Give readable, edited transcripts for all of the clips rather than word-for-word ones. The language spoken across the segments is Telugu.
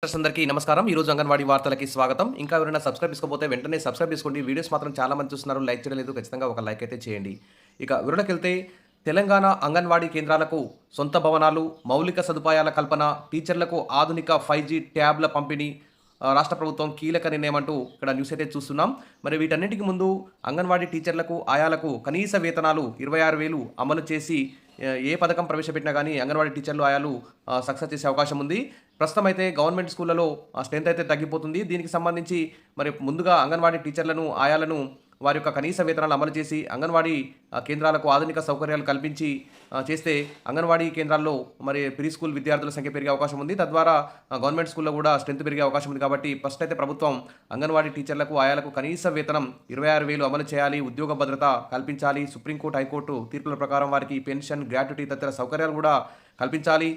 అందరికీ నమస్కారం. ఈరోజు అంగన్వాడీ వార్తలకి స్వాగతం. ఇంకా ఎవరైనా సబ్స్క్రైబ్ చేసుకోకపోతే వెంటనే సబ్స్క్రైబ్ చేసుకోండి. వీడియోస్ మాత్రం చాలా మంది చూస్తున్నారు. లైక్ చేయడం లేదు. ఖచ్చితంగా ఒక లైక్ అయితే చేయండి. ఇక వివరణకెళ్తే తెలంగాణ అంగన్వాడీ కేంద్రాలకు సొంత భవనాలు, మౌలిక సదుపాయాల కల్పన, టీచర్లకు ఆధునిక 5G ట్యాబ్ల పంపిణీ రాష్ట్ర ప్రభుత్వం కీలక నిర్ణయం అంటూ ఇక్కడ న్యూస్ అయితే చూస్తున్నాం. మరి వీటన్నిటికి ముందు అంగన్వాడీ టీచర్లకు, ఆయాలకు కనీస వేతనాలు 26,000 అమలు చేసి ఏ పథకం ప్రవేశపెట్టినా కానీ అంగన్వాడీ టీచర్లు, ఆయాలు సక్సెస్ చేసే అవకాశం ఉంది. ప్రస్తుతం అయితే గవర్నమెంట్ స్కూళ్లలో స్ట్రెంత్ అయితే తగ్గిపోతుంది. దీనికి సంబంధించి మరి ముందుగా అంగన్వాడీ టీచర్లను, ఆయాలను వారి యొక్క కనీస వేతనాలు అమలు చేసి అంగన్వాడీ కేంద్రాలకు ఆధునిక సౌకర్యాలు కల్పించి చేస్తే అంగన్వాడీ కేంద్రాల్లో మరి ప్రీ స్కూల్ విద్యార్థుల సంఖ్య పెరిగే అవకాశం ఉంది. తద్వారా గవర్నమెంట్ స్కూల్లో కూడా స్ట్రెంత్ పెరిగే అవకాశం ఉంది. కాబట్టి ఫస్ట్ అయితే ప్రభుత్వం అంగన్వాడీ టీచర్లకు, ఆయాలకు కనీస వేతనం 26,000 అమలు చేయాలి, ఉద్యోగ భద్రత కల్పించాలి, సుప్రీంకోర్టు, హైకోర్టు తీర్పుల ప్రకారం వారికి పెన్షన్, గ్రాట్యుటీ తదితర సౌకర్యాలు కూడా కల్పించాలి.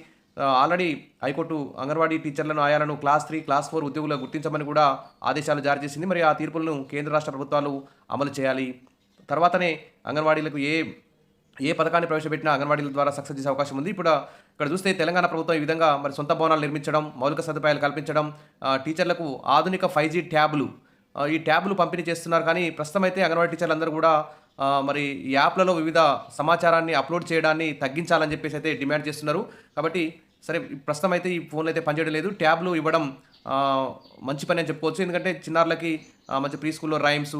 ఆల్రెడీ హైకోర్టు అంగన్వాడీ టీచర్లను, ఆయాలను క్లాస్ 3, క్లాస్ 4 ఉద్యోగులు గుర్తించమని కూడా ఆదేశాలు జారీ చేసింది. మరి ఆ తీర్పులను కేంద్ర రాష్ట్ర ప్రభుత్వాలు అమలు చేయాలి. తర్వాతనే అంగన్వాడీలకు ఏ పథకాన్ని ప్రవేశపెట్టినా అంగన్వాడీల ద్వారా సక్సెస్ చేసే అవకాశం ఉంది. ఇక్కడ చూస్తే తెలంగాణ ప్రభుత్వం ఈ విధంగా మరి సొంత భవనాలు నిర్మించడం, మౌలిక సదుపాయాలు కల్పించడం, టీచర్లకు ఆధునిక 5G ట్యాబ్లు ఈ ట్యాబ్లు పంపిణీ చేస్తున్నారు. కానీ ప్రస్తుతం అయితే అంగన్వాడీ టీచర్లు అందరూ కూడా మరి ఈ యాప్లలో వివిధ సమాచారాన్ని అప్లోడ్ చేయడాన్ని తగ్గించాలని చెప్పేసి అయితే డిమాండ్ చేస్తున్నారు. కాబట్టి సరే ప్రస్తుతం అయితే ఈ ఫోన్లు అయితే పనిచేయడం లేదు. ట్యాబ్లు ఇవ్వడం మంచి పని అని చెప్పుకోవచ్చు. ఎందుకంటే చిన్నారులకి మంచి ప్రీ స్కూల్లో రైమ్స్,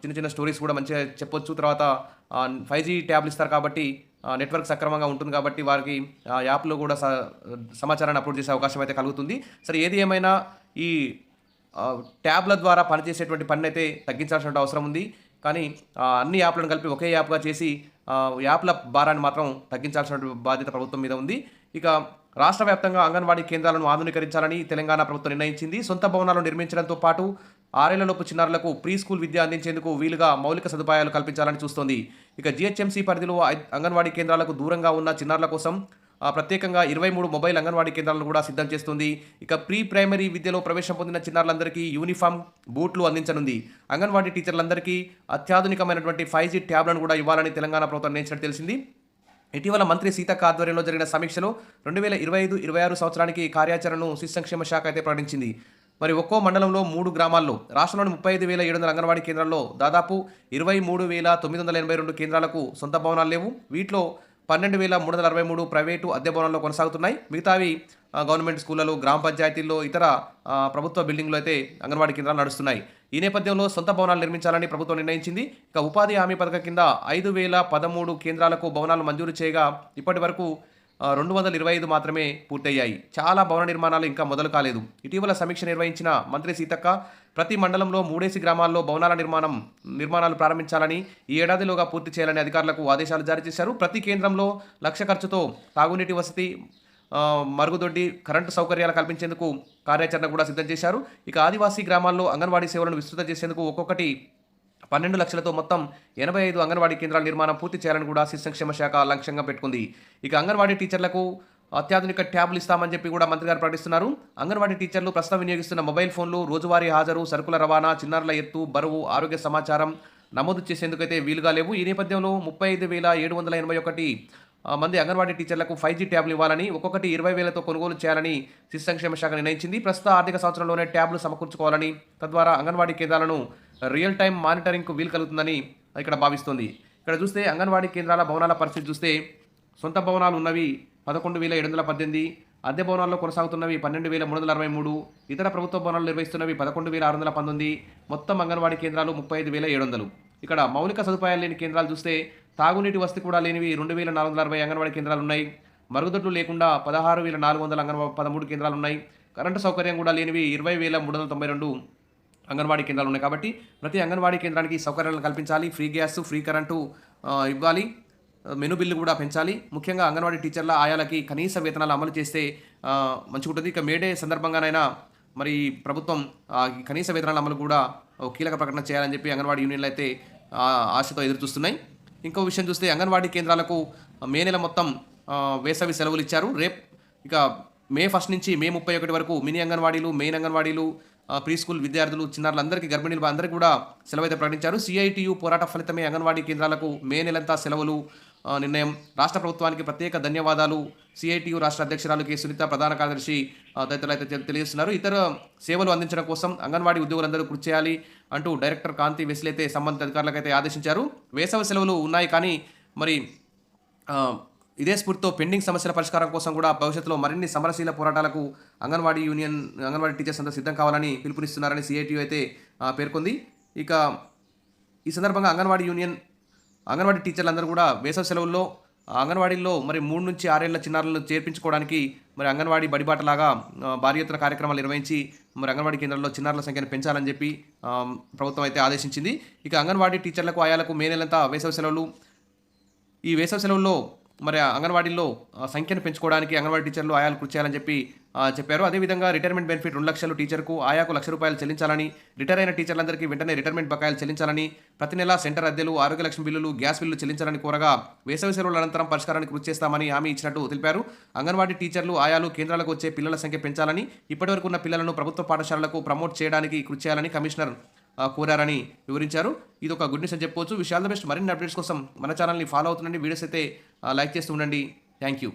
చిన్న చిన్న స్టోరీస్ కూడా మంచిగా చెప్పొచ్చు. తర్వాత 5G ట్యాబ్లు ఇస్తారు కాబట్టి నెట్వర్క్ సక్రమంగా ఉంటుంది కాబట్టి వారికి యాప్లో కూడా సమాచారాన్ని అప్లోడ్ చేసే అవకాశం అయితే కలుగుతుంది. సరే ఏది ఏమైనా ఈ ట్యాబ్ల ద్వారా పనిచేసేటువంటి పని అయితే తగ్గించాల్సిన అవసరం ఉంది. కానీ అన్ని యాప్లను కలిపి ఒకే యాప్గా చేసి యాప్ల భారాన్ని మాత్రం తగ్గించాల్సిన బాధ్యత ప్రభుత్వం మీద ఉంది. ఇక రాష్ట్ర వ్యాప్తంగా అంగన్వాడీ కేంద్రాలను ఆధునీకరించాలని తెలంగాణ ప్రభుత్వం నిర్ణయించింది. సొంత భవనాలు నిర్మించడంతో పాటు 6 ఏళ్లలోపు చిన్నారులకు ప్రీ స్కూల్ విద్య అందించేందుకు వీలుగా మౌలిక సదుపాయాలు కల్పించాలని చూస్తోంది. ఇక జీహెచ్ఎంసీ పరిధిలో అంగన్వాడీ కేంద్రాలకు దూరంగా ఉన్న చిన్నారుల కోసం ప్రత్యేకంగా 23 మొబైల్ అంగన్వాడీ కేంద్రాలను కూడా సిద్ధం చేస్తుంది. ఇక ప్రీ ప్రైమరీ విద్యలో ప్రవేశం పొందిన చిన్నారులందరికీ యూనిఫామ్, బూట్లు అందించనుంది. అంగన్వాడీ టీచర్లందరికీ అత్యాధునికమైనటువంటి 5G ట్యాబ్లను కూడా ఇవ్వాలని తెలంగాణ ప్రభుత్వం నిర్ణయించినట్టు తెలిసింది. ఇటీవల మంత్రి సీతక్క ఆధ్వర్యంలో జరిగిన సమీక్షలో 2025-26 సంవత్సరానికి కార్యాచరణను శిశు సంక్షేమ శాఖ అయితే ప్రకటించింది. మరి ఒక్కో మండలంలో 3 గ్రామాల్లో రాష్ట్రంలోని 35,700 అంగన్వాడీ కేంద్రాల్లో దాదాపు 23,982 కేంద్రాలకు సొంత భవనాలు లేవు. వీటిలో 12,363 ప్రైవేటు అద్దె భవనాల్లో కొనసాగుతున్నాయి. మిగతావి గవర్నమెంట్ స్కూళ్లలో, గ్రామ పంచాయతీల్లో, ఇతర ప్రభుత్వ బిల్డింగ్లో అయితే అంగన్వాడీ కేంద్రాలు నడుస్తున్నాయి. ఈ నేపథ్యంలో సొంత భవనాలు నిర్మించాలని ప్రభుత్వం నిర్ణయించింది. ఇక ఉపాధి హామీ పథకం కింద 5,013 కేంద్రాలకు భవనాలు మంజూరు చేయగా ఇప్పటి వరకు 225 మాత్రమే పూర్తయ్యాయి. చాలా భవన నిర్మాణాలు ఇంకా మొదలు కాలేదు. ఇటీవల సమీక్ష నిర్వహించిన మంత్రి సీతక్క ప్రతి మండలంలో 3 గ్రామాల్లో భవనాల నిర్మాణాలు ప్రారంభించాలని, ఈ ఏడాదిలోగా పూర్తి చేయాలని అధికారులకు ఆదేశాలు జారీ చేశారు. ప్రతి కేంద్రంలో 1,00,000 ఖర్చుతో తాగునీటి వసతి, మరుగుదొడ్డి, కరెంటు సౌకర్యాలు కల్పించేందుకు కార్యాచరణ కూడా సిద్ధం చేశారు. ఇక ఆదివాసీ గ్రామాల్లో అంగన్వాడీ సేవలను విస్తృతం చేసేందుకు ఒక్కొక్కటి 12 లక్షలతో మొత్తం 85 అంగన్వాడీ కేంద్రాల నిర్మాణం పూర్తి చేయాలని కూడా శిశు సంక్షేమ శాఖ లక్ష్యంగా పెట్టుకుంది. ఇక అంగన్వాడీ టీచర్లకు అత్యాధునిక ట్యాబ్లు ఇస్తామని చెప్పి కూడా మంత్రి గారు ప్రకటిస్తున్నారు. అంగన్వాడీ టీచర్లు ప్రస్తుతం వినియోగిస్తున్న మొబైల్ ఫోన్లు, రోజువారీ హాజరు, సరుకుల రవాణా, చిన్నారుల ఎత్తు, బరువు, ఆరోగ్య సమాచారం నమోదు చేసేందుకైతే వీలుగా లేవు. ఈ నేపథ్యంలో 35,781 మంది అంగన్వాడీ టీచర్లకు 5G ట్యాబ్లు ఇవ్వాలని, ఒక్కొక్కటి 20,000తో కొనుగోలు చేయాలని శిశు సంక్షేమ శాఖ నిర్ణయించింది. ప్రస్తుత ఆర్థిక సంవత్సరంలోనే ట్యాబ్లు సమకూర్చుకోవాలని, తద్వారా అంగన్వాడీ కేంద్రాలను రియల్ టైం మానిటరింగ్కు వీలు కలుగుతుందని ఇక్కడ భావిస్తోంది. ఇక్కడ చూస్తే అంగన్వాడీ కేంద్రాల భవనాల పరిస్థితి చూస్తే సొంత భవనాలు ఉన్నవి 11,718, అద్దె భవనాల్లో కొనసాగుతున్నవి 12,363, ఇతర ప్రభుత్వ భవనాలు నిర్వహిస్తున్నవి 11,619, మొత్తం అంగన్వాడీ కేంద్రాలు 35,700. ఇక్కడ మౌలిక సదుపాయాలు లేని కేంద్రాలు చూస్తే తాగునీటి వసతి కూడా లేనివి 2,460 అంగన్వాడీ కేంద్రాలు ఉన్నాయి. మరుగుదొడ్లు లేకుండా 16,400 13 కేంద్రాలు ఉన్నాయి. కరెంటు సౌకర్యం కూడా లేనివి 20,392 అంగన్వాడీ కేంద్రాలు ఉన్నాయి. కాబట్టి ప్రతి అంగన్వాడీ కేంద్రానికి సౌకర్యాలను కల్పించాలి. ఫ్రీ గ్యాస్, ఫ్రీ కరెంటు ఇవ్వాలి. మెను బిల్లు కూడా పెంచాలి. ముఖ్యంగా అంగన్వాడీ టీచర్ల, ఆయాలకి కనీస వేతనాలు అమలు చేస్తే మంచిగా ఉంటుంది. ఇక మేడే సందర్భంగానైనా మరి ప్రభుత్వం కనీస వేతనాల అమలు కూడా కీలక ప్రకటన చేయాలని చెప్పి అంగన్వాడీ యూనియన్లు అయితే ఆశతో ఎదురు చూస్తున్నాయి. ఇంకో విషయం చూస్తే అంగన్వాడీ కేంద్రాలకు మే నెల మొత్తం వేసవి సెలవులు ఇచ్చారు. ఇక మే 1 నుంచి మే 31 వరకు మినీ అంగన్వాడీలు, మెయిన్ అంగన్వాడీలు, ప్రీ స్కూల్ విద్యార్థులు, చిన్నారులందరికీ, గర్భిణీలు అందరికీ కూడా సెలవు అయితే ప్రకటించారు. CITU పోరాట ఫలితమే అంగన్వాడీ కేంద్రాలకు మే నెలంతా సెలవులు నిర్ణయం. రాష్ట్ర ప్రభుత్వానికి ప్రత్యేక ధన్యవాదాలు. సిఐటియు రాష్ట్ర అధ్యక్షురాలు కె. సునీత, ప్రధాన కార్యదర్శి తదితరులు అయితే తెలియజేస్తున్నారు. ఇతర సేవలు అందించడం కోసం అంగన్వాడీ ఉద్యోగులందరూ కృషి చేయాలి అంటూ డైరెక్టర్ కాంతి వెస్లీ అయితే సంబంధిత అధికారులకైతే ఆదేశించారు. వేసవి సెలవులు ఉన్నాయి కానీ మరి ఇదే స్ఫూర్తితో పెండింగ్ సమస్యల పరిష్కారం కోసం కూడా భవిష్యత్తులో మరిన్ని సమరశీల పోరాటాలకు అంగన్వాడీ టీచర్స్ అంతా సిద్ధం కావాలని పిలుపునిస్తున్నారని సిఐటియు అయితే పేర్కొంది. ఇక ఈ సందర్భంగా అంగన్వాడీ టీచర్లందరూ కూడా వేసవి సెలవుల్లో అంగన్వాడీల్లో మరి 3 నుంచి 6 ఏళ్ల చిన్నారులను చేర్పించుకోవడానికి మరి అంగన్వాడీ బడిబాటలాగా భారీ ఎత్తున కార్యక్రమాలు నిర్వహించి మరి అంగన్వాడీ కేంద్రాల్లో చిన్నారుల సంఖ్యను పెంచాలని చెప్పి ప్రభుత్వం అయితే ఆదేశించింది. ఇక అంగన్వాడీ టీచర్లకు ఆయాలకు మే నెలంతా వేసవి సెలవులు. ఈ వేసవి సెలవుల్లో మరి అంగన్వాడీల్లో సంఖ్యను పెంచుకోవడానికి అంగన్వాడీ టీచర్లు ఆయాలు కృషి చేయాలని చెప్పి చెప్పారు. అదేవిధంగా రిటైర్మెంట్ బెనిఫిట్ 2 లక్షలు టీచర్కు, ఆయాకు ₹1,00,000 చెల్లించాలని, రిటైర్ అయిన టీచర్లందరికీ వెంటనే రిటైర్మెంట్ బకాయిలు చెల్లించాలని, ప్రతి నెలా సెంటర్ అద్దెలు, ఆరోగ్య లక్ష్మి బిల్లులు, గ్యాస్ బిల్లులు చెల్లించాలని కోరగా వేసవి సెలవుల అనంతరం పరిష్కారానికి కృషి చేస్తామని హామీ ఇచ్చినట్టు తెలిపారు. అంగన్వాడీ టీచర్లు, ఆయాలు కేంద్రాలకు వచ్చే పిల్లల సంఖ్య పెంచాలని, ఇప్పటివరకు ఉన్న పిల్లలను ప్రభుత్వ పాఠశాలలకు ప్రమోట్ చేయడానికి కృషి చేయాలని కమిషనర్ కోరారని వివరించారు. ఇది ఒక గుడ్ న్యూస్ అని చెప్పుకోవచ్చు. Wish all the best. మరిన్ని అప్డేట్స్ కోసం మన ఛానల్ని ఫాలో అవుతుండండి. వీడియోస్ అయితే లైక్ చేస్తూ ఉండండి. Thank you.